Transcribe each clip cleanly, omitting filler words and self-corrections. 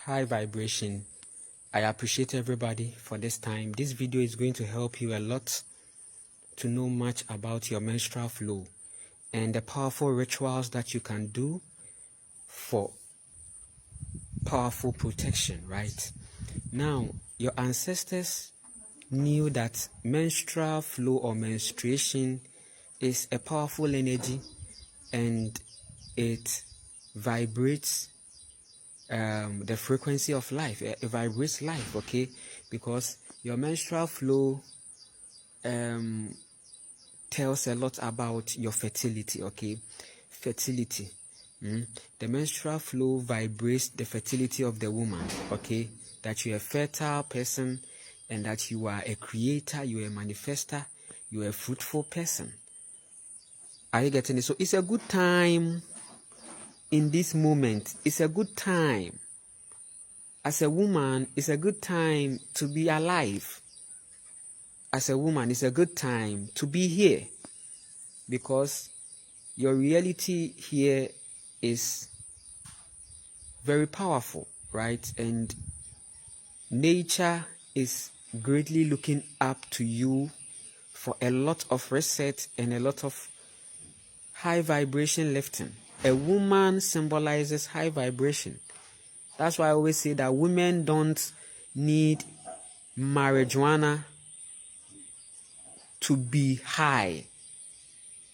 high vibration. I appreciate everybody for this time. This video is going to help you a lot to know much about your menstrual flow and the powerful rituals that you can do for powerful protection, right? Now, your ancestors knew that menstrual flow or menstruation is a powerful energy and it vibrates the frequency of life. It vibrates life, okay? Because your menstrual flow tells a lot about your fertility, okay? Fertility. The menstrual flow vibrates the fertility of the woman, okay? That you're a fertile person and that you are a creator, you're a manifester, you're a fruitful person. Are you getting it? So it's a good time in this moment. It's a good time. As a woman, it's a good time to be alive. As a woman, it's a good time to be here because your reality here is very powerful, right? And nature is greatly looking up to you for a lot of research and a lot of high vibration lifting. A woman symbolizes high vibration. That's why I always say that women don't need marijuana to be high.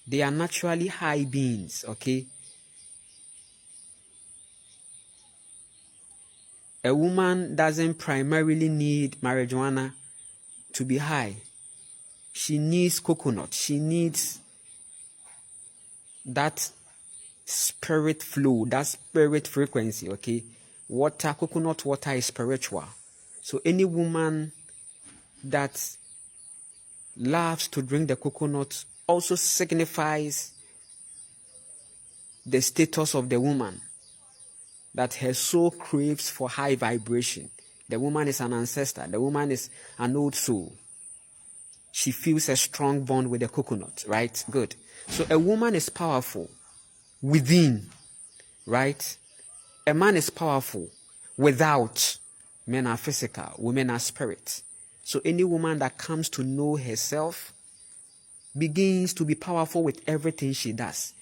They are naturally high beings, okay? A woman doesn't primarily need marijuana to be high. She needs coconut. She needs that spirit flow, that spirit frequency, okay? Water, coconut water is spiritual. So any woman that loves to drink the coconut also signifies the status of the woman, that her soul craves for high vibration. The woman is an ancestor. The woman is an old soul. She feels a strong bond with the coconut, right? Good. So a woman is powerful within, right? A man is powerful without. Men are physical, women are spirit. So any woman that comes to know herself begins to be powerful with everything she does.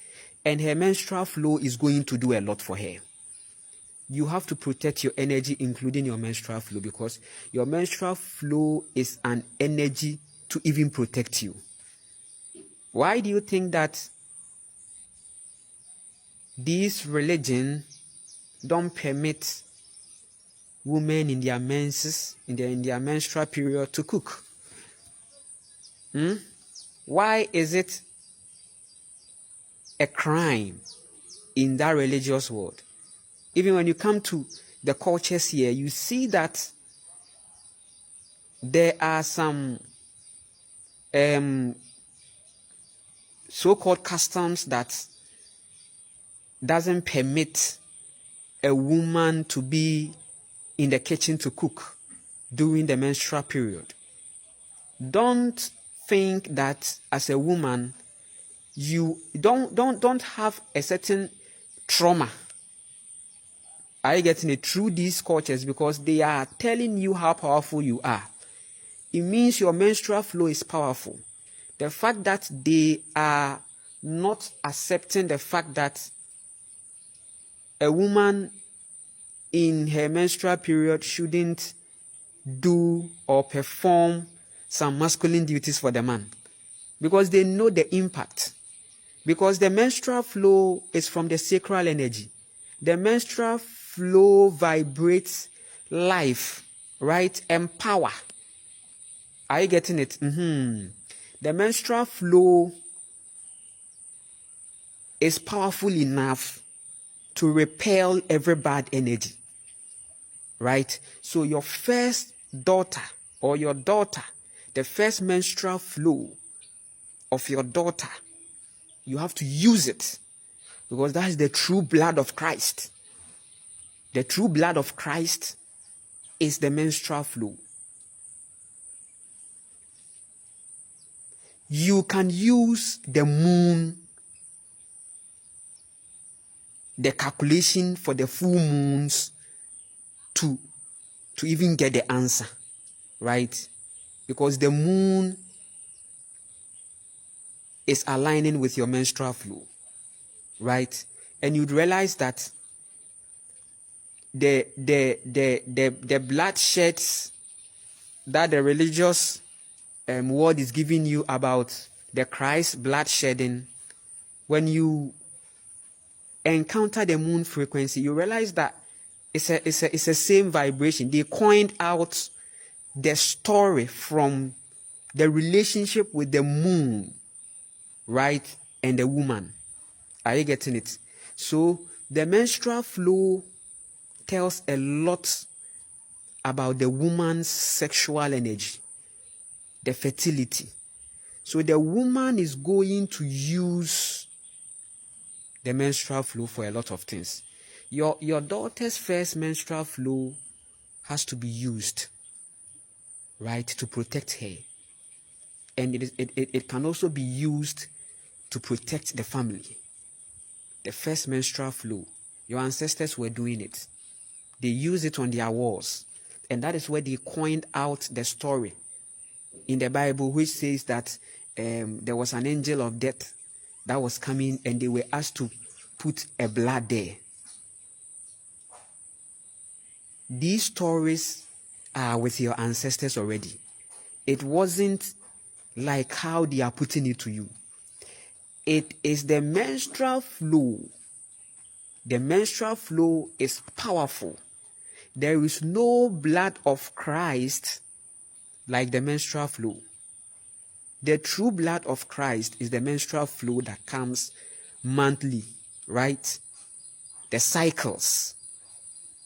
And her menstrual flow is going to do a lot for her. You have to protect your energy, including your menstrual flow, because your menstrual flow is an energy to even protect you. Why do you think that this religion don't permit women in their menses, in their menstrual period to cook? Why is it a crime in that religious world? Even when you come to the cultures here, you see that there are some so-called customs that doesn't permit a woman to be in the kitchen to cook during the menstrual period. Don't think that as a woman you don't have a certain trauma. Are you getting it? Through these cultures, because they are telling you how powerful you are. It means your menstrual flow is powerful. The fact that they are not accepting the fact that a woman in her menstrual period shouldn't do or perform some masculine duties for the man, because they know the impact. Because the menstrual flow is from the sacral energy. The menstrual flow vibrates life, right? And power. Are you getting it? The menstrual flow is powerful enough to repel every bad energy, right? So your first daughter or your daughter, the first menstrual flow of your daughter, you have to use it, because that is the true blood of Christ. The true blood of Christ is the menstrual flow. You can use the moon, the calculation for the full moons, to even get the answer, right? Because the moon is aligning with your menstrual flow, right? And you'd realize that the bloodsheds that the religious word is giving you about the Christ blood shedding, when you encounter the moon frequency, you realize that it's a same vibration. They coined out the story from the relationship with the moon, right, and the woman. Are you getting it? So the menstrual flow tells a lot about the woman's sexual energy, the fertility. So the woman is going to use the menstrual flow for a lot of things. Your daughter's first menstrual flow has to be used, right, to protect her. And it can also be used to protect the family. The first menstrual flow, your ancestors were doing it. They used it on their walls. And that is where they coined out the story in the Bible, which says that there was an angel of death that was coming, and they were asked to put a blood there. These stories are with your ancestors already. It wasn't like how they are putting it to you. It is the menstrual flow. The menstrual flow is powerful. There is no blood of Christ like the menstrual flow. The true blood of Christ is the menstrual flow that comes monthly, right? The cycles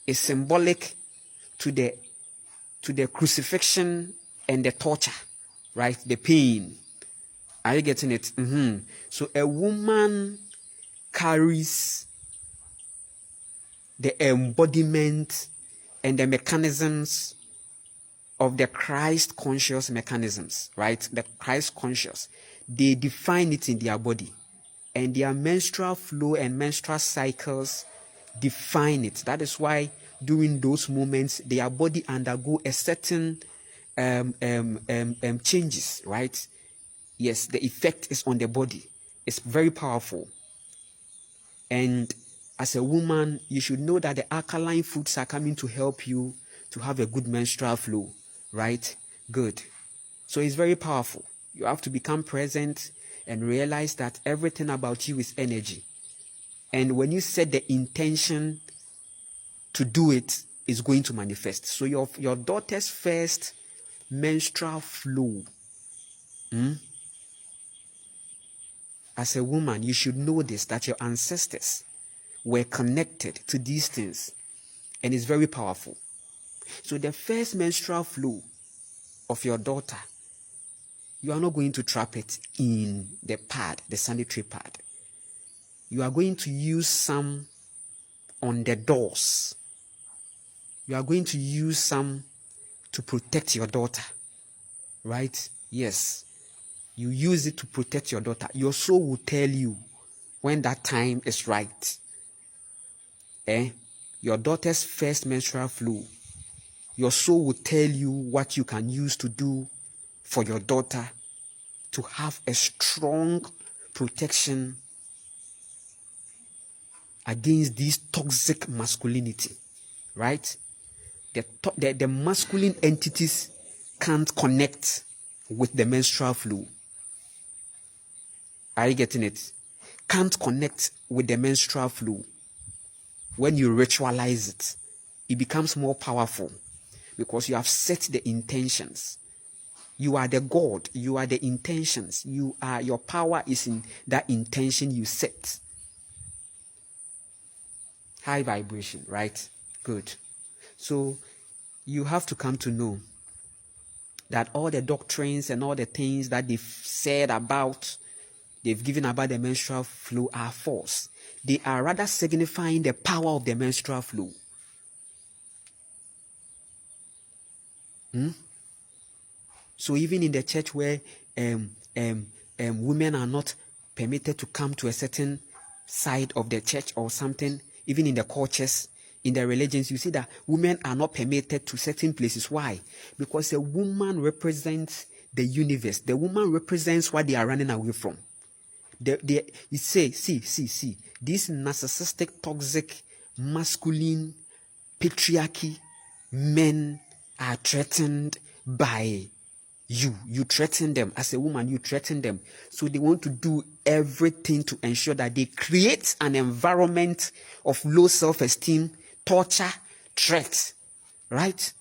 is symbolic to the crucifixion and the torture, right? The pain. Are you getting it? So a woman carries the embodiment and the mechanisms of the Christ conscious mechanisms, right? The Christ conscious. They define it in their body. And their menstrual flow and menstrual cycles define it. That is why during those moments, their body undergo a certain changes, right? Yes, the effect is on the body. It's very powerful. And as a woman, you should know that the alkaline foods are coming to help you to have a good menstrual flow, right? Good. So it's very powerful. You have to become present and realize that everything about you is energy. And when you set the intention to do it, it's going to manifest. So your daughter's first menstrual flow, as a woman, you should know this, that your ancestors were connected to these things. And it's very powerful. So the first menstrual flow of your daughter, you are not going to trap it in the pad, the sanitary pad. You are going to use some on the doors. You are going to use some to protect your daughter, right? Yes. You use it to protect your daughter. Your soul will tell you when that time is right. Your daughter's first menstrual flow, your soul will tell you what you can use to do for your daughter to have a strong protection against this toxic masculinity, right? The masculine entities can't connect with the menstrual flow. Are you getting it? Can't connect with the menstrual flow. When you ritualize it, it becomes more powerful because you have set the intentions. You are the God. You are the intentions. Your power is in that intention you set. High vibration, right? Good. So you have to come to know that all the doctrines and all the things that they've said about, they've given about the menstrual flow are false. They are rather signifying the power of the menstrual flow. So even in the church where women are not permitted to come to a certain side of the church or something, even in the cultures, in the religions, you see that women are not permitted to certain places. Why? Because a woman represents the universe. The woman represents what they are running away from. You say, see, this narcissistic, toxic, masculine patriarchy, men are threatened by you. You threaten them. As a woman, you threaten them. So they want to do everything to ensure that they create an environment of low self-esteem, torture, threat. Right?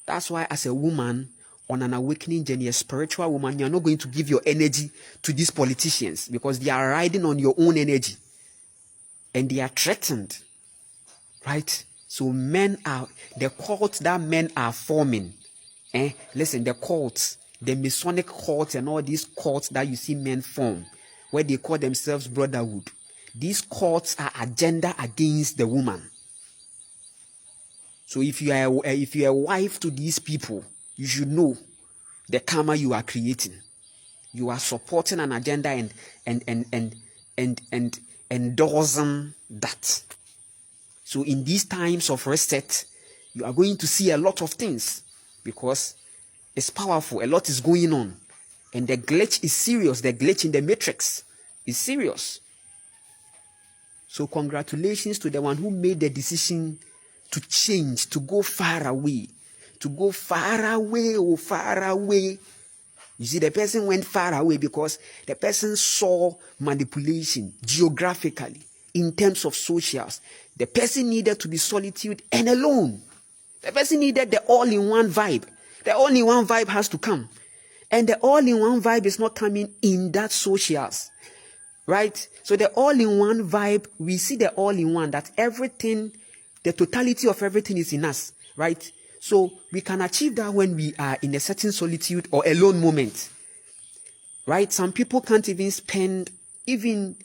That's why as a woman on an awakening journey, a spiritual woman, you're not going to give your energy to these politicians because they are riding on your own energy and they are threatened. Right? So men are, the cults that men are forming, listen, the cults, the Masonic cults and all these cults that you see men form, where they call themselves brotherhood, these cults are agenda against the woman. So if you are a wife to these people, you should know the karma you are creating. You are supporting an agenda and endorsing that. So in these times of reset, you are going to see a lot of things because it's powerful. A lot is going on. And the glitch is serious. The glitch in the matrix is serious. So congratulations to the one who made the decision to change, to go far away. To go far away, oh far away. You see, the person went far away because the person saw manipulation geographically in terms of socials. The person needed to be solitude and alone. The person needed the all-in-one vibe. The all-in-one vibe has to come. And the all-in-one vibe is not coming in that socials. Right? So the all-in-one vibe, we see the all-in-one, that everything, the totality of everything is in us. Right? So we can achieve that when we are in a certain solitude or alone moment. Right? Some people can't even spend even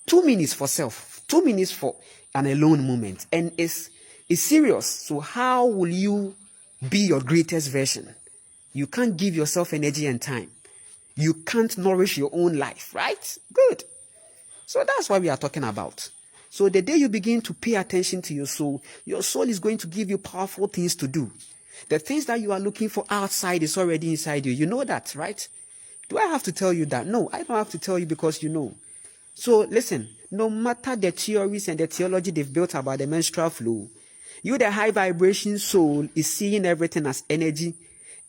2 minutes for self, 2 minutes for an alone moment. And it's serious. So how will you be your greatest version? You can't give yourself energy and time. You can't nourish your own life, right? Good. So that's what we are talking about. So the day you begin to pay attention to your soul is going to give you powerful things to do. The things that you are looking for outside is already inside you. You know that, right? Do I have to tell you that? No, I don't have to tell you because you know. So listen, no matter the theories and the theology they've built about the menstrual flow, you, the high vibration soul, is seeing everything as energy.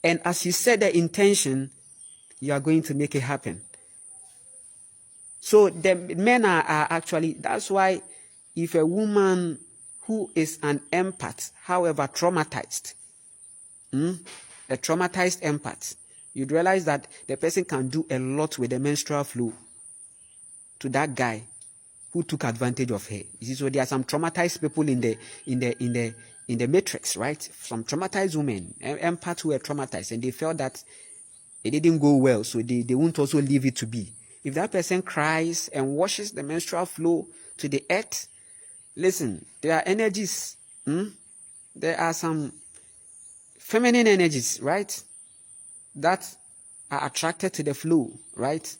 And as you set the intention, you are going to make it happen. So the men are actually, that's why if a woman who is an empath, however traumatized, a traumatized empath, you'd realize that the person can do a lot with the menstrual flow to that guy who took advantage of her. You see, so there are some traumatized people in the matrix, right? Some traumatized women, empaths who were traumatized, and they felt that it didn't go well, so they won't also leave it to be. If that person cries and washes the menstrual flow to the earth, listen, there are energies. There are some feminine energies, right, that are attracted to the flow, right?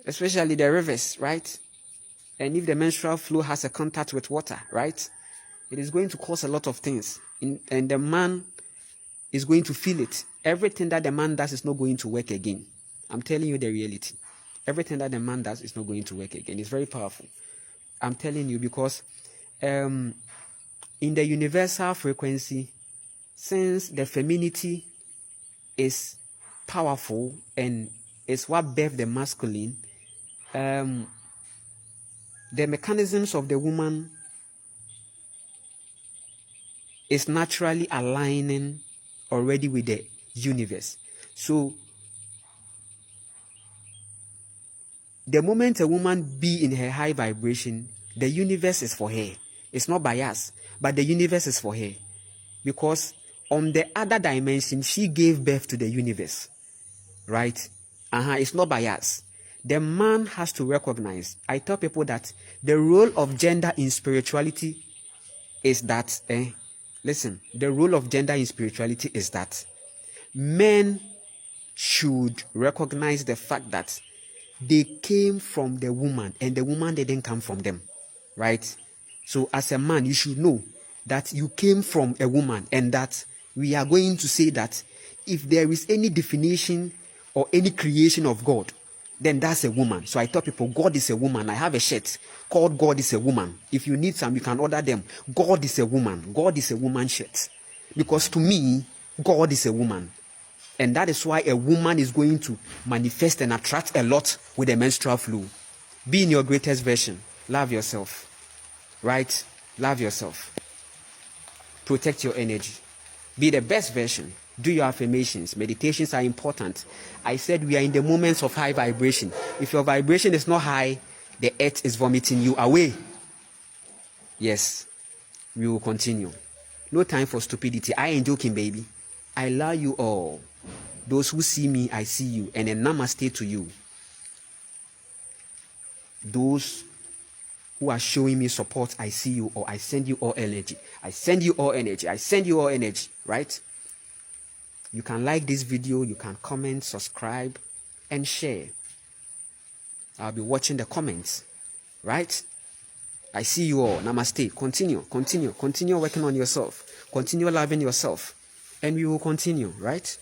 Especially the rivers, right? And if the menstrual flow has a contact with water, right, it is going to cause a lot of things. And the man is going to feel it. Everything that the man does is not going to work again. I'm telling you the reality. Everything that the man does is not going to work again. It's very powerful. I'm telling you because in the universal frequency, since the femininity is powerful and is what birthed the masculine, the mechanisms of the woman is naturally aligning already with the universe. So the moment a woman be in her high vibration, the universe is for her. It's not by us, but the universe is for her. Because on the other dimension, she gave birth to the universe. Right? It's not by us. The man has to recognize. I tell people that the role of gender in spirituality is that, listen, the role of gender in spirituality is that men should recognize the fact that they came from the woman and the woman didn't come from them, right? So as a man, you should know that you came from a woman, and that we are going to say that if there is any definition or any creation of God, then that's a woman. So I tell people, God is a woman. I have a shirt called God is a woman. If you need some, you can order them. God is a woman. God is a woman shirt. Because to me, God is a woman. And that is why a woman is going to manifest and attract a lot with the menstrual flow. Be in your greatest version. Love yourself. Right? Love yourself. Protect your energy. Be the best version. Do your affirmations. Meditations are important. I said we are in the moments of high vibration. If your vibration is not high, the earth is vomiting you away. Yes, we will continue. No time for stupidity. I ain't joking, baby. I love you all. Those who see me, I see you. And a namaste to you. Those who are showing me support, I see you, or I send you all energy. I send you all energy. I send you all energy, right? You can like this video, you can comment, subscribe, and share. I'll be watching the comments, right? I see you all. Namaste. Continue working on yourself. Continue loving yourself. And we will continue, right?